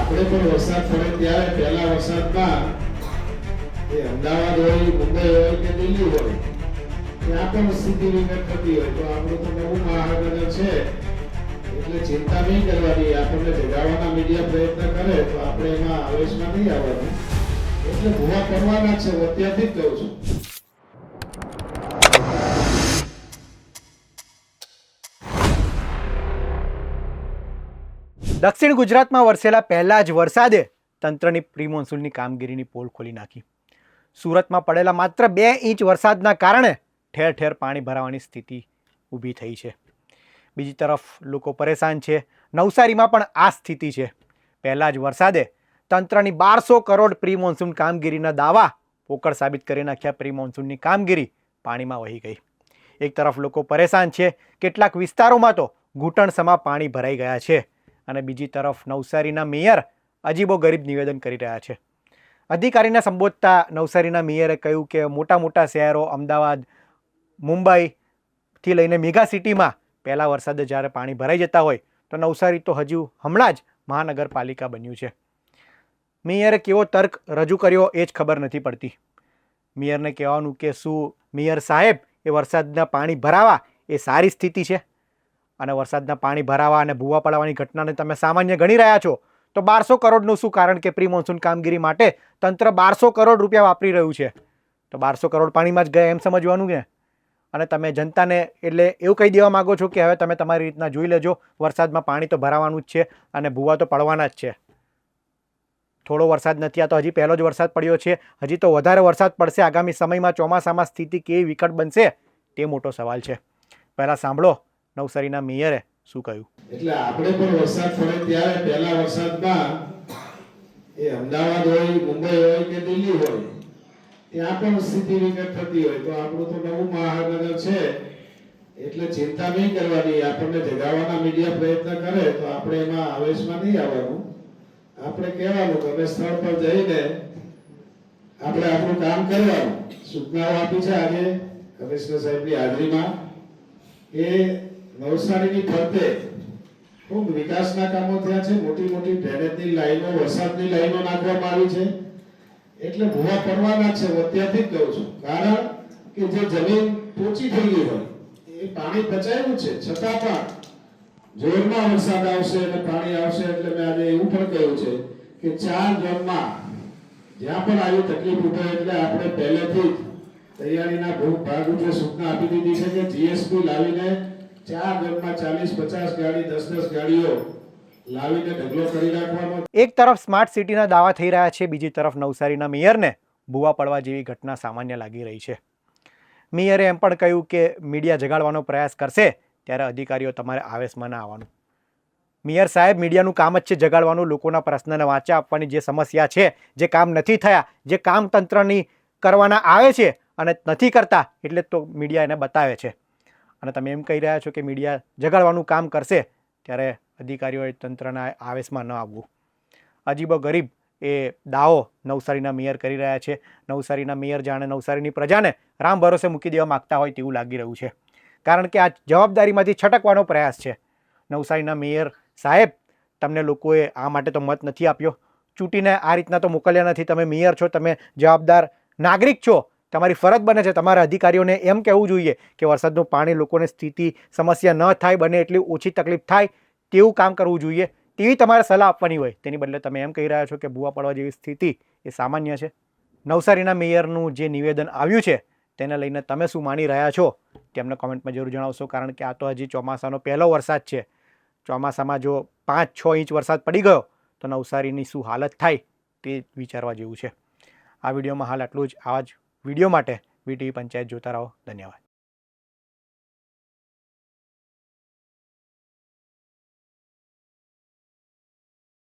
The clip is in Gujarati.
આપણે પણ વરસાદ પડે ત્યારે પહેલા વરસાદમાં એ અમદાવાદ હોય, મુંબઈ હોય કે દિલ્હી હોય ત્યાં પણ સ્થિતિ વિકટ થતી હોય તો આપણું તો નવું મહાનગર છે એટલે ચિંતા નહીં કરવાની. આપણને જગાડવાના મીડિયા પ્રયત્ન કરે તો આપણે એમાં આવેશમાં નહીં આવવાનું. એટલે ભૂવા કરવાના છે, હું અત્યારથી જ કહું છું. દક્ષિણ ગુજરાતમાં વરસેલા પહેલા જ વરસાદે તંત્રની પ્રી મોન્સૂનની કામગીરીની પોલ ખોલી નાખી. સુરતમાં પડેલા માત્ર 2 ઇંચ વરસાદના કારણે ઠેર ઠેર પાણી ભરાવાની સ્થિતિ ઊભી થઈ છે. બીજી તરફ લોકો પરેશાન છે. નવસારીમાં પણ આ સ્થિતિ છે. પહેલા જ વરસાદે તંત્રની 1200 કરોડ પ્રી મોન્સૂન કામગીરીના દાવા પોકળ સાબિત કરી નાખ્યા. પ્રી મોન્સૂનની કામગીરી પાણીમાં વહી ગઈ. એક તરફ લોકો પરેશાન છે, કેટલાક વિસ્તારોમાં તો ઘૂંટણસમા પાણી ભરાઈ ગયા છે અને બીજી તરફ નવસારીના મેયર અજીબો ગરીબ નિવેદન કરી રહ્યા છે. અધિકારીને સંબોધતા નવસારીના મેયરે કહ્યું કે મોટા મોટા શહેરો અમદાવાદ, મુંબઈથી લઈને મેગા સિટીમાં પહેલા વરસાદે જ્યારે પાણી ભરાઈ જતા હોય તો નવસારી તો હમણાં જ મહાનગરપાલિકા બન્યું છે. મેયરે કેવો તર્ક રજૂ કર્યો એ જ ખબર નથી પડતી. મેયરને કહેવાનું કે શું મેયર સાહેબ એ વરસાદના પાણી ભરાવા એ સારી સ્થિતિ છે અને વરસાદના પાણી ભરાવા અને ભૂવા પડવાની ઘટનાને તમે સામાન્ય ગણી રહ્યા છો તો 1200 કરોડનું શું? કારણ કે પ્રી મોન્સૂન કામગીરી માટે તંત્ર 1200 કરોડ રૂપિયા વાપરી રહ્યું છે તો 1200 કરોડ પાણીમાં જ ગયા એમ સમજવાનું ને. અને તમે જનતાને એટલે એવું કહી દેવા માગો છો કે હવે તમે તમારી રીતના જોઈ લેજો, વરસાદમાં પાણી તો ભરાવાનું જ છે અને ભૂવા તો પડવાના જ છે. થોડો વરસાદ નથી, આ તો હજી પહેલો જ વરસાદ પડ્યો છે. હજી તો વધારે વરસાદ પડશે. આગામી સમયમાં ચોમાસામાં સ્થિતિ કેવી વિકટ બનશે તે મોટો સવાલ છે. પહેલાં સાંભળો નવસારીના મેયરે શું કહ્યું. એટલે આપણે પણ વરસાદ પડે ત્યારે પહેલા વરસાદમાં એ અમદાવાદ હોય, મુંબઈ હોય કે દિલ્હી હોય ત્યાં પણ સ્થિતિ વિકટ થતી હોય તો આપણું તો નવું મહાનગર છે એટલે ચિંતા નહીં કરવાની. આપણને જગાડવાના મીડિયા પ્રયત્ન કરે તો આપણે એમાં આવેશમાં નહીં આવવાનું. આપણે કહેવાનું કે અમે સ્થળ પર જઈને આપણે આપણું કામ કરવાનું. સૂચનાઓ આપી છે આજે કમિશનર સાહેબની હાજરીમાં. એ નવસારીની ફરતે ખૂબ વિકાસના કામો થયા છે. મોટી મોટી ડ્રેનેજની લાઈનો, વરસાદની લાઈનો નાખવામાં આવી છે એટલે ભૂવા પડવાના છે, હું અત્યારથી જ કહું છું. કારણ કે જે જમીન પોચી થઈ ગઈ હોય એ પાણી પચાયું છે છતાં પણ જોરમાં વરસાદ આવશે અને પાણી આવશે એટલે મેં આજે એવું પણ કહ્યું છે કે 4 ઝોનમાં જ્યાં પણ આવી તકલીફ ઉઠે એટલે આપણે પહેલેથી જ તૈયારીના ભાગરૂપે સૂચના આપી દીધી છે કે જીએસપી લાવીને 4 ઝોનમાં 40-50 ગાડી, 10-10 ગાડીઓ લાવીને ઢગલો કરી નાખવાનો. એક તરફ સ્માર્ટ સિટીના દાવા થઈ રહ્યા છે, બીજી તરફ નવસારીના મેયરને ભૂવા પડવા જેવી ઘટના સામાન્ય લાગી રહી છે. મેયરે એમ પણ કહ્યું કે મીડિયા જગાડવાનો પ્રયાસ કરશે ત્યારે અધિકારીઓ તમારે આવેશમાં ના આવવાનું. મેયર સાહેબ, મીડિયાનું કામ જ છે જગાડવાનું, લોકોના પ્રશ્નને વાંચા આપવાની. જે સમસ્યા છે, જે કામ નથી થયા, જે કામ તંત્રની કરવાના આવે છે અને નથી કરતા એટલે તો મીડિયા એને બતાવે છે. અને તમે એમ કહી રહ્યા છો કે મીડિયા જગાડવાનું કામ કરશે ત્યારે અધિકારીઓએ તંત્રના આવેશમાં ન આવવું. અજીબો ગરીબ એ દાવો નવસારીના મેયર કરી રહ્યા છે. નવસારીના મેયર જાણે નવસારીની પ્રજાને રામ ભરોસે મૂકી દેવા માગતા હોય તેવું લાગી રહ્યું છે. કારણ કે આ જવાબદારીમાંથી છટકવાનો પ્રયાસ છે. નવસારીના મેયર સાહેબ, તમને લોકોએ આ માટે તો મત નથી આપ્યો, ચૂંટીને આ રીતના તો મોકલ્યા નથી. તમે મેયર છો, તમે જવાબદાર નાગરિક છો, તમારી ફરજ બને છે તમારા અધિકારીઓને એમ કહેવું જોઈએ કે વરસાદનું પાણી લોકોને સ્થિતિ સમસ્યા ન થાય, બને એટલી ઓછી તકલીફ થાય તેવું કામ કરવું જોઈએ. તેવી તમારે સલાહ આપવાની હોય. તેની બદલે તમે એમ કહી રહ્યા છો કે ભૂવા પડવા જેવી સ્થિતિ એ સામાન્ય છે. નવસારીના મેયરનું જે નિવેદન આવ્યું છે તેને લઈને તમે શું માની રહ્યા છો તેમને કોમેન્ટમાં જરૂર જણાવશો. કારણ કે આ તો હજી ચોમાસાનો પહેલો વરસાદ છે. ચોમાસામાં જો 5-6 ઇંચ વરસાદ પડી ગયો તો નવસારીની શું હાલત થાય તે વિચારવા જેવું છે. આ વિડીયોમાં હાલ આટલું જ. આવા જ વિડીયો માટે વીટીવી પંચાયત જોતા રહો. ધન્યવાદ.